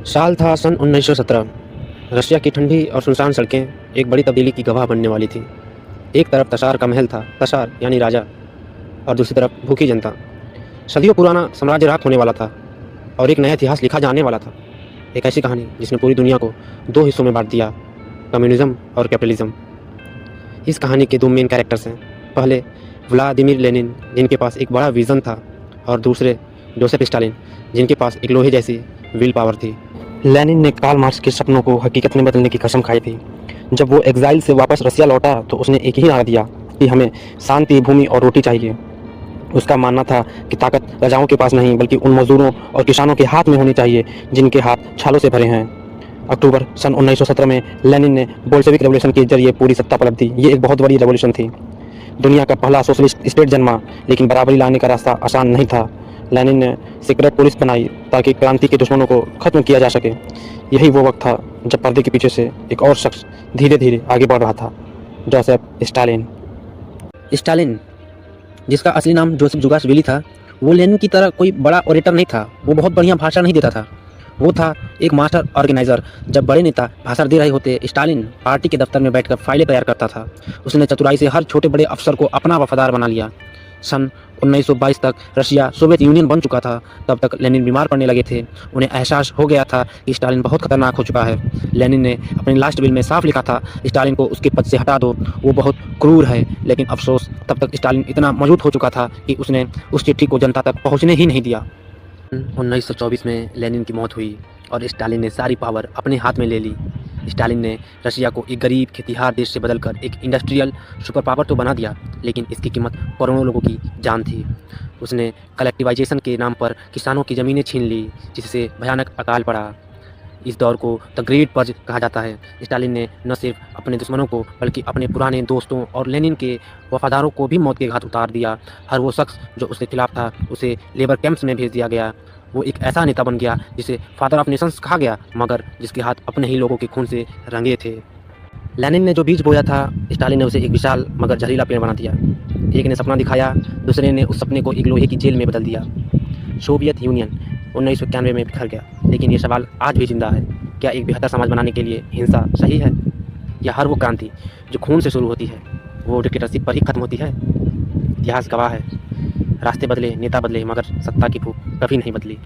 साल था सन 1917। रशिया की ठंडी और सुनसान सड़कें एक बड़ी तब्दीली की गवाह बनने वाली थी। एक तरफ तसार का महल था, तसार यानी राजा, और दूसरी तरफ भूखी जनता। सदियों पुराना साम्राज्य राख होने वाला था और एक नया इतिहास लिखा जाने वाला था। एक ऐसी कहानी जिसने पूरी दुनिया को दो हिस्सों में बांट दिया, कम्युनिज्म और कैपिटलिज्म। इस कहानी के दो मेन कैरेक्टर्स हैं। पहले व्लादिमीर लेनिन, जिनके पास एक बड़ा विज़न था, और दूसरे जोसेफ स्टालिन, जिनके पास एक लोहे जैसी विल पावर थी। लेनिन ने कार्ल मार्क्स के सपनों को हकीकत में बदलने की कसम खाई थी। जब वो एग्जाइल से वापस रसिया लौटा तो उसने एक ही नारा दिया कि हमें शांति, भूमि और रोटी चाहिए। उसका मानना था कि ताकत राजाओं के पास नहीं बल्कि उन मजदूरों और किसानों के हाथ में होनी चाहिए जिनके हाथ छालों से भरे हैं। अक्टूबर सन 1917 में लेनिन ने बोल्शेविक रेवोल्यूशन के जरिए पूरी सत्ता पलट दी। ये एक बहुत बड़ी रेवोल्यूशन थी। दुनिया का पहला सोशलिस्ट स्टेट जन्मा, लेकिन बराबरी लाने का रास्ता आसान नहीं था। लेनिन ने सीक्रेट पुलिस बनाई ताकि क्रांति के दुश्मनों को खत्म किया जा सके। यही वो वक्त था जब पर्दे के पीछे से एक और शख्स धीरे धीरे आगे बढ़ रहा था, जोसेफ स्टालिन। स्टालिन, जिसका असली नाम जोसेफ जुगाशविली था, वो लेनिन की तरह कोई बड़ा ओरेटर नहीं था। वो बहुत बढ़िया भाषण नहीं देता था। वो था एक मास्टर ऑर्गेनाइजर। जब बड़े नेता भाषण दे रहे होते, स्टालिन पार्टी के दफ्तर में बैठकर फाइलें तैयार करता था। उसने चतुराई से हर छोटे बड़े अफसर को अपना वफादार बना लिया। सन 1922 तक रशिया सोवियत यूनियन बन चुका था। तब तक लेनिन बीमार पड़ने लगे थे। उन्हें एहसास हो गया था कि स्टालिन बहुत खतरनाक हो चुका है। लेनिन ने अपनी लास्ट विल में साफ लिखा था, स्टालिन को उसके पद से हटा दो, वो बहुत क्रूर है। लेकिन अफसोस, तब तक स्टालिन इतना मजबूत हो चुका था कि उसने उस चिट्ठी को जनता तक पहुंचने ही नहीं दिया। 1924 में लेनिन की मौत हुई और स्टालिन ने सारी पावर अपने हाथ में ले ली। स्टालिन ने रशिया को एक गरीब खेतीहार देश से बदलकर एक इंडस्ट्रियल सुपर पावर तो बना दिया, लेकिन इसकी कीमत करोड़ों लोगों की जान थी। उसने कलेक्टिवाइजेशन के नाम पर किसानों की ज़मीनें छीन ली, जिससे भयानक अकाल पड़ा। इस दौर को द ग्रेट पर्ज कहा जाता है। स्टालिन ने न सिर्फ अपने दुश्मनों को बल्कि अपने पुराने दोस्तों और लेनिन के वफादारों को भी मौत के घाट उतार दिया। हर वो शख्स जो उसके खिलाफ था, उसे लेबर कैंप्स में भेज दिया गया। वो एक ऐसा नेता बन गया जिसे फादर ऑफ नेशंस कहा गया, मगर जिसके हाथ अपने ही लोगों के खून से रंगे थे। लेनिन ने जो बीज बोया था, स्टालिन ने उसे एक विशाल मगर जहरीला पेड़ बना दिया। एक ने सपना दिखाया, दूसरे ने उस सपने को एक लोहे की जेल में बदल दिया। सोवियत यूनियन 1991 में बिखर गया, लेकिन ये सवाल आज भी जिंदा है, क्या एक बेहतर समाज बनाने के लिए हिंसा सही है, या हर वो क्रांति जो खून से शुरू होती है वो डिक्टेटरशिप पर ही खत्म होती है? इतिहास गवाह है, रास्ते बदले, नेता बदले, मगर सत्ता की भूख कभी नहीं बदली।